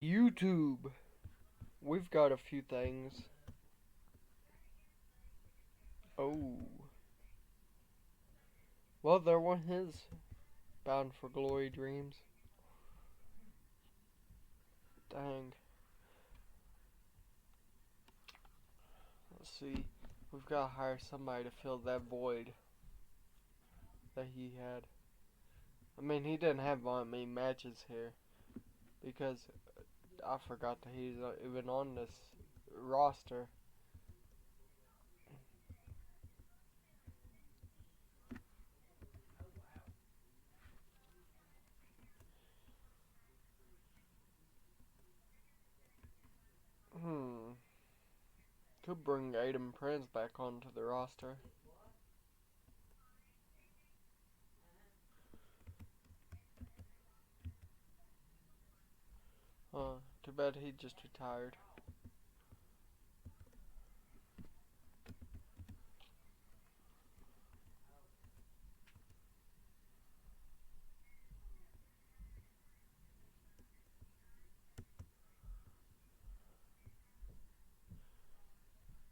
YouTube. We've got a few things. Oh. Well, there one is. Bound for Glory Dreams. Dang. Let's see. We've got to hire somebody to fill that void that he had. I mean, he didn't have many matches here. Because I forgot that he's even on this roster. Hmm. Could bring Aiden Prince back onto the roster. Too bad he just retired.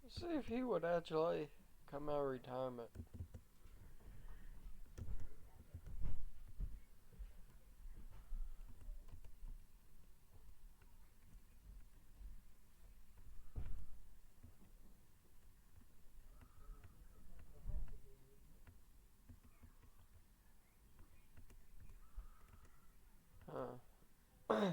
Let's see if he would actually come out of retirement. Huh.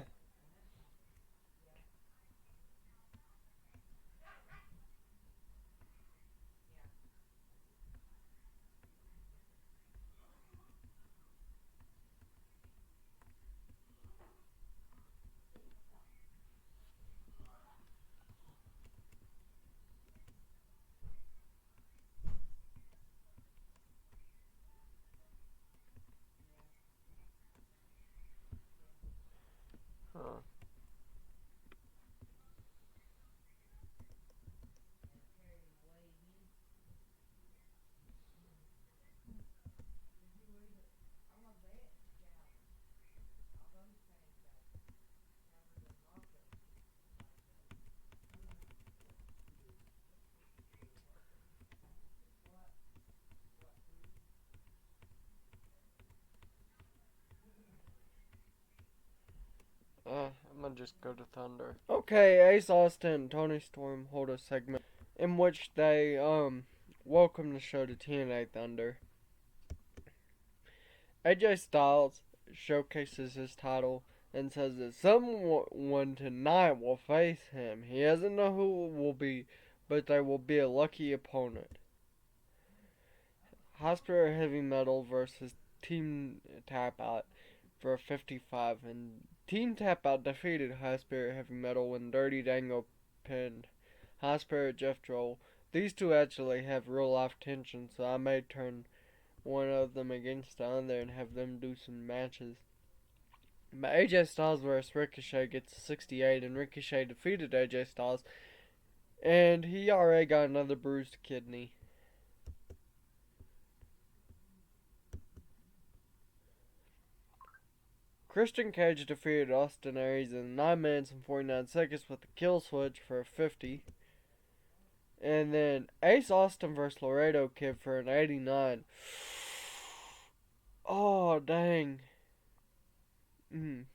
Huh. I'm gonna just go to Thunder. Okay, Ace Austin and Tony Storm hold a segment in which they welcome the show to TNA Thunder. AJ Styles showcases his title and says that someone tonight will face him. He doesn't know who it will be, but they will be a lucky opponent. Hospital Heavy Metal versus Team Tap Out for a 55, and Team Tap Out defeated High Spirit Heavy Metal when Dirty Dango pinned High Spirit Jeff Joel. These two actually have real life tension, so I may turn one of them against the other and have them do some matches. But AJ Styles versus Ricochet gets a 68, and Ricochet defeated AJ Styles, and he already got another bruised kidney. Christian Cage defeated Austin Aries in 9 minutes and 49 seconds with a kill switch for a 50. And then Ace Austin versus Laredo Kid for an 89. Oh, dang. Mm.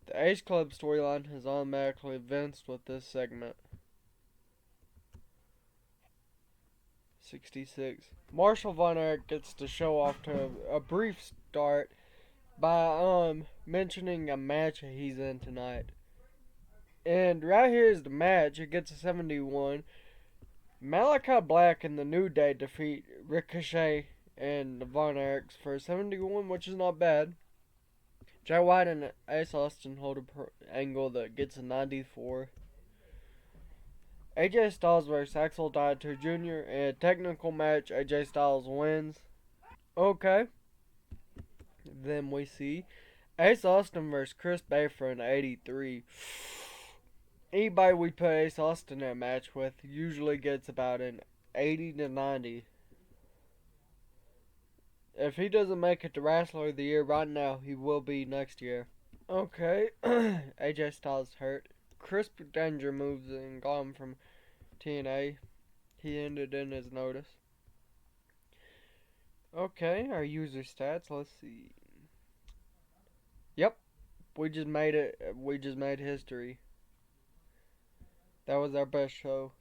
The Ace Club storyline has automatically advanced with this segment. 66. Marshall Von Erich gets to show off to a brief start by mentioning a match he's in tonight. And right here is the match. It gets a 71. Malachi Black and the New Day defeat Ricochet and the Von Erichs for 71, which is not bad. Jay White and Ace Austin hold a angle that gets a 94. AJ Styles vs Axel Dieter Jr. in a technical match. AJ Styles wins. Okay. Then we see Ace Austin vs Chris Bay for an 83. Anybody we put Ace Austin in a match with usually gets about an 80 to 90. If he doesn't make it to Wrestler of the Year right now, he will be next year. Okay, AJ Styles hurt. Chris Danger moves and gone from TNA. He ended in his notice. Okay, our user stats. Let's see. Yep, we just made it. We just made history. That was our best show.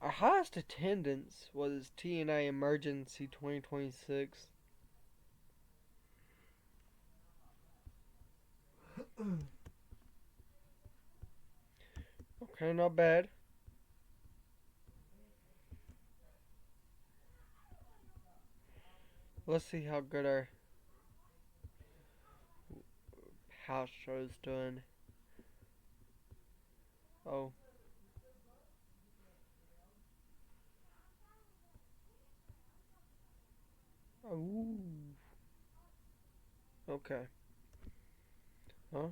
Our highest attendance was TNA Emergency 2026. Okay, not bad. Let's see how good our house show's doing. Oh, ooh, okay. Huh?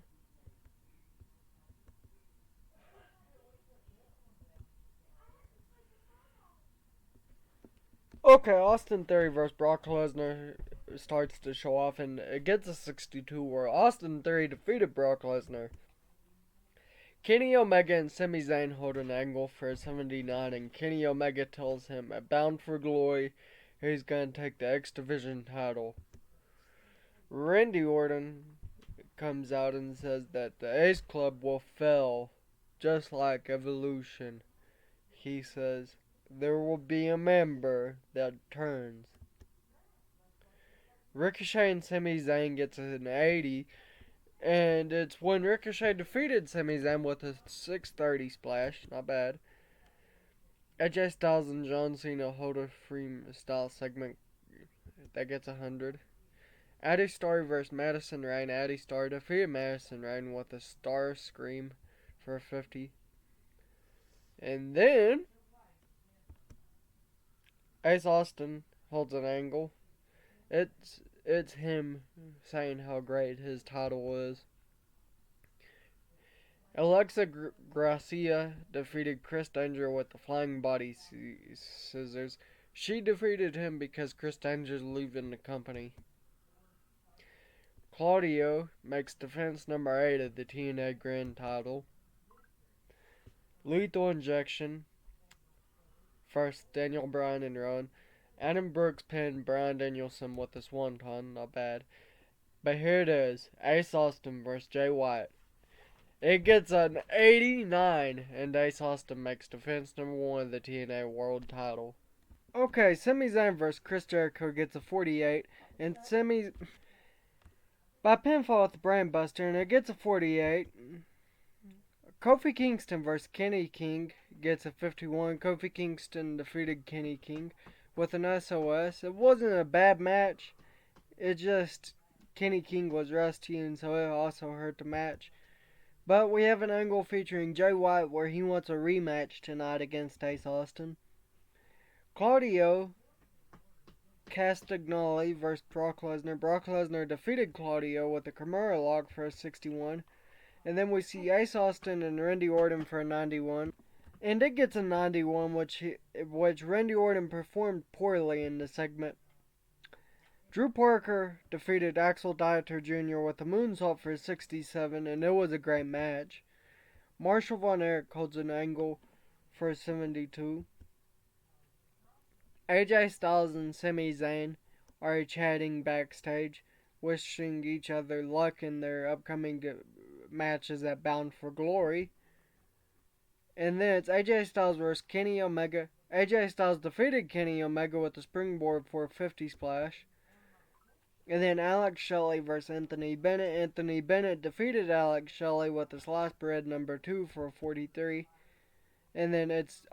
Okay, Austin Theory versus Brock Lesnar starts to show off, and it gets a 62 where Austin Theory defeated Brock Lesnar. Kenny Omega and Sami Zayn hold an angle for a 79, and Kenny Omega tells him at Bound for Glory he's going to take the X Division title. Randy Orton comes out and says that the Ace Club will fail, just like Evolution. He says there will be a member that turns. Ricochet and Sami Zayn gets an 80, and it's when Ricochet defeated Sami Zayn with a 630 splash. Not bad. AJ Styles and John Cena hold a free style segment that gets 100. Addy Starr versus Madison Rayne. Addy Starr defeated Madison Rayne with a Star Scream for 50. And then Ace Austin holds an angle. It's him saying how great his title is. Alexa Gracia defeated Chris Danger with the flying body scissors. She defeated him because Chris Danger's leaving the company. Claudio makes defense number 8 of the TNA Grand title. Lethal Injection. First, Daniel Bryan and Rowan. Adam Brooks pinned Bryan Danielson with this one-ton. Not bad. But here it is. Ace Austin versus Jay White. It gets an 89, and Ace Austin makes defense number 1 of the TNA World title. Okay, Sami Zayn versus Chris Jericho gets a 48, and Sami by pinfall with the Brainbuster, and it gets a 48. Kofi Kingston versus Kenny King gets a 51. Kofi Kingston defeated Kenny King with an SOS. It wasn't a bad match. It just Kenny King was rusty, and so it also hurt the match. But we have an angle featuring Jay White where he wants a rematch tonight against Ace Austin. Claudio Castagnoli versus Brock Lesnar. Brock Lesnar defeated Claudio with a Kimura lock for a 61. And then we see Ace Austin and Randy Orton for a 91. And it gets a 91, which Randy Orton performed poorly in the segment. Drew Parker defeated Axel Dieter Jr. with a moonsault for a 67, and it was a great match. Marshall Von Erich holds an angle for a 72. AJ Styles and Sami Zayn are chatting backstage, wishing each other luck in their upcoming matches at Bound for Glory. And then it's AJ Styles versus Kenny Omega. AJ Styles defeated Kenny Omega with a springboard for a 50 splash. And then Alex Shelley versus Anthony Bennett. Anthony Bennett defeated Alex Shelley with a sliced bread number 2 for a 43. And then it's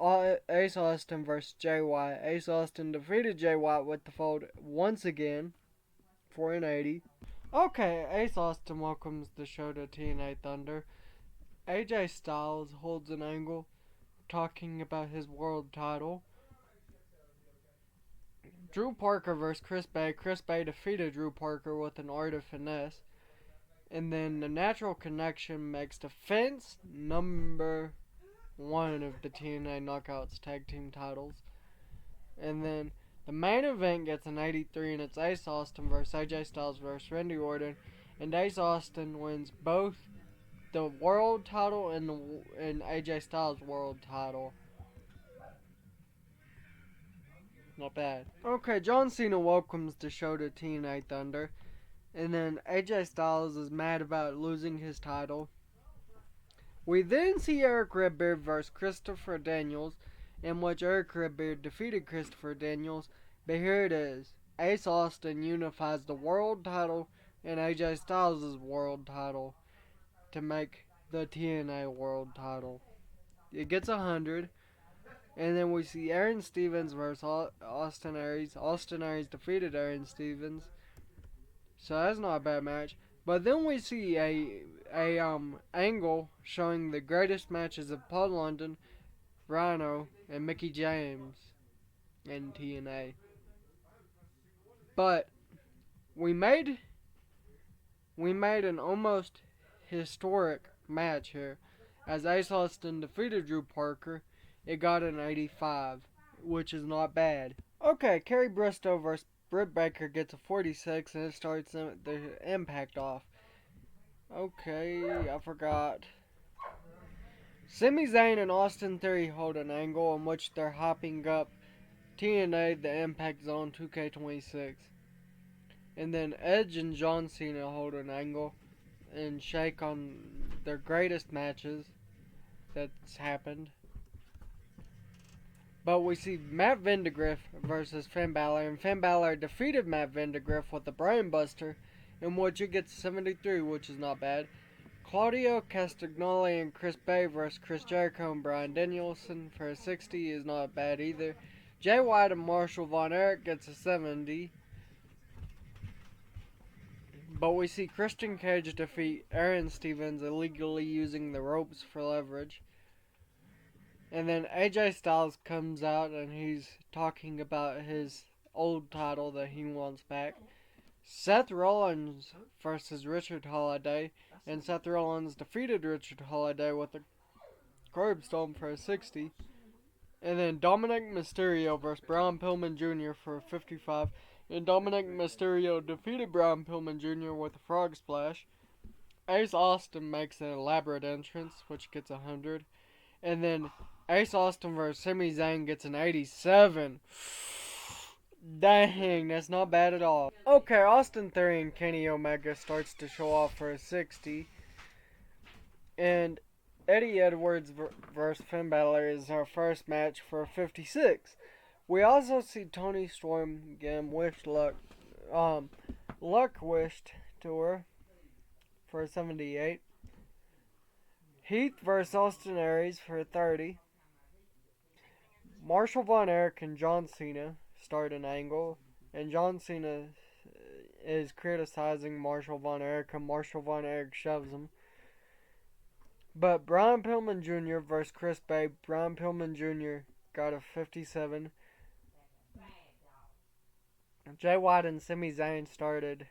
Ace Austin versus Jay White. Ace Austin defeated Jay White with the fold once again for an 80. Okay, Ace Austin welcomes the show to TNA Thunder. AJ Styles holds an angle talking about his world title. Drew Parker versus Chris Bay. Chris Bay defeated Drew Parker with an art of finesse. And then the Natural Connection makes defense number 1 of the TNA Knockouts tag team titles. And then the main event gets an 83, and it's Ace Austin versus AJ Styles versus Randy Orton. and Ace Austin wins both the world title and AJ Styles world title. Not bad. Okay, John Cena welcomes the show to TNA Thunder, and then AJ Styles is mad about losing his title. We then see Eric Redbeard versus Christopher Daniels, in which Eric Redbeard defeated Christopher Daniels, but here it is. Ace Austin unifies the world title and AJ Styles' world title to make the TNA world title. It gets 100. And then we see Aaron Stevens versus Austin Aries. Austin Aries defeated Aaron Stevens, so that's not a bad match. But then we see a angle showing the greatest matches of Paul London, Rhino, and Mickey James in TNA. But we made an almost historic match here, as Ace Austin defeated Drew Parker. It got an 85, which is not bad. Okay, Kerry Bristow versus Britt Baker gets a 46, and it starts the Impact off. Okay, I forgot. Sami Zayn and Austin Theory hold an angle in which they're hopping up TNA, the Impact Zone 2K26. And then Edge and John Cena hold an angle and shake on their greatest matches that's happened. But we see Matt Vandegrift versus Finn Balor, and Finn Balor defeated Matt Vandegrift with the Brain Buster, in which it gets 73, which is not bad. Claudio Castagnoli and Chris Bay versus Chris Jericho and Bryan Danielson for a 60 is not bad either. Jay White and Marshall Von Erich gets a 70. But we see Christian Cage defeat Aaron Stevens illegally using the ropes for leverage. And then AJ Styles comes out and he's talking about his old title that he wants back. Seth Rollins versus Richard Holiday, and Seth Rollins defeated Richard Holiday with a curbstone for a 60. And then Dominic Mysterio versus Braun Pillman Jr. for a 55. And Dominic Mysterio defeated Braun Pillman Jr. with a frog splash. Ace Austin makes an elaborate entrance, which gets 100. And then Ace Austin versus Sami Zayn gets an 87. Dang, that's not bad at all. Okay, Austin Theory and Kenny Omega starts to show off for a 60. And Eddie Edwards versus Finn Balor is our first match for a 56. We also see Tony Storm again wish luck wished to her for a 78. Heath versus Austin Aries for a 30. Marshall Von Erich and John Cena start an angle, and John Cena is criticizing Marshall Von Erich, and Marshall Von Erich shoves him. But Brian Pillman Jr. versus Chris Bay, Brian Pillman Jr. got a 57. Jay White and Sami Zayn started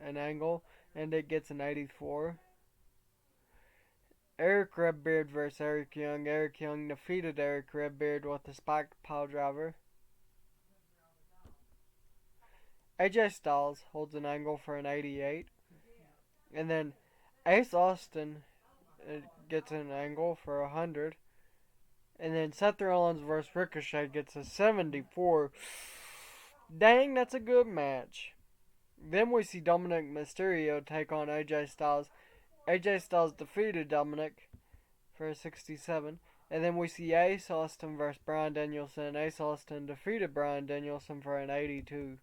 an angle, and it gets an 84. Eric Redbeard versus Eric Young. Eric Young defeated Eric Redbeard with a spiked pile driver. AJ Styles holds an angle for an 88. And then Ace Austin gets an angle for 100. And then Seth Rollins versus Ricochet gets a 74. Dang, that's a good match. Then we see Dominic Mysterio take on AJ Styles. AJ Styles defeated Dominic for a 67. And then we see Ace Austin versus Bryan Danielson. Ace Austin defeated Bryan Danielson for an 82.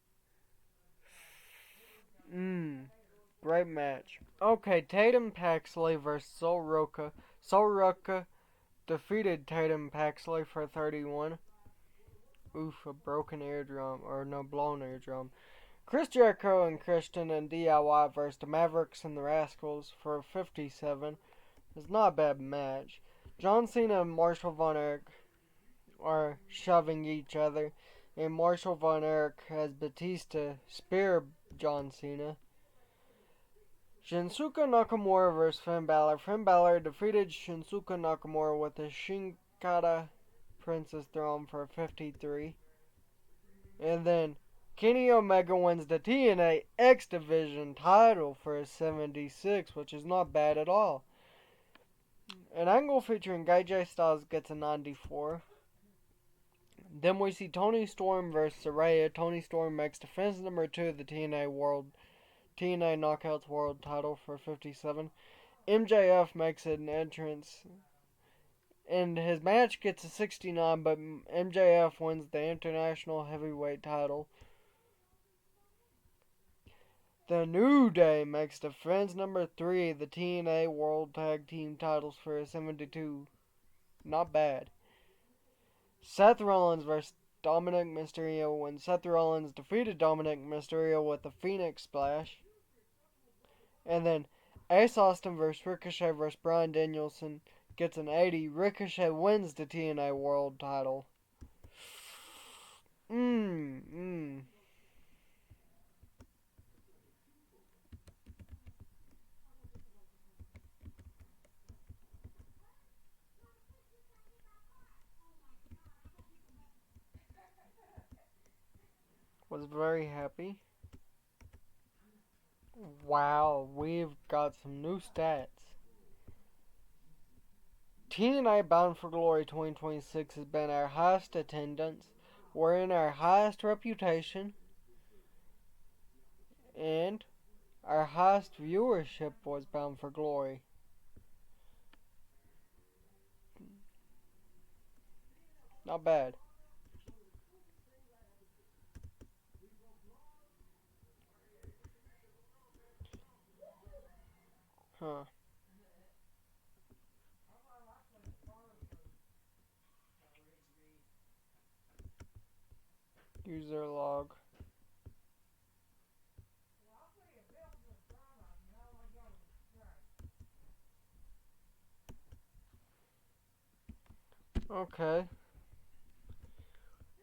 Great match. Okay, Tatum Paxley versus Sol Roca. Sol Roca defeated Tatum Paxley for 31. Oof, a broken eardrum. Or no, blown eardrum. Chris Jericho and Christian and DIY versus the Mavericks and the Rascals for 57. It's not a bad match. John Cena and Marshall Von Erich are shoving each other, and Marshall Von Erich has Batista spear John Cena. Shinsuke Nakamura versus Finn Balor. Finn Balor defeated Shinsuke Nakamura with a Shinkata Princess Throne for 53. And then Kenny Omega wins the TNA X Division title for a 76, which is not bad at all. An angle featuring AJ Styles gets a 94. Then we see Tony Storm versus Saraya. Tony Storm makes defense number 2 of the TNA Knockouts World title for 57. MJF makes an entrance, and his match gets a 69, but MJF wins the International Heavyweight title. The New Day makes defense number 3 of the TNA World Tag Team titles for a 72. Not bad. Seth Rollins vs. Dominic Mysterio when Seth Rollins defeated Dominic Mysterio with the Phoenix Splash. And then Ace Austin vs. Ricochet vs. Bryan Danielson gets an 80. Ricochet wins the TNA World title. Was very happy. Wow, we've got some new stats. TNA Bound for Glory 2026 has been our highest attendance. We're in our highest reputation. And our highest viewership was Bound for Glory. Not bad. Huh. User log. Okay.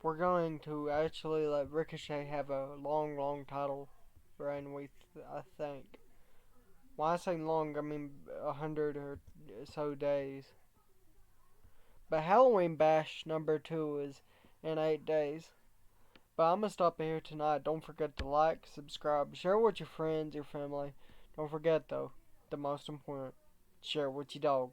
We're going to actually let Ricochet have a long title reign, I think. When I say long, I mean 100 or so days. But Halloween Bash number 2 is in 8 days. But I'm going to stop here tonight. Don't forget to like, subscribe, share with your friends, your family. Don't forget, though, the most important, share with your dog.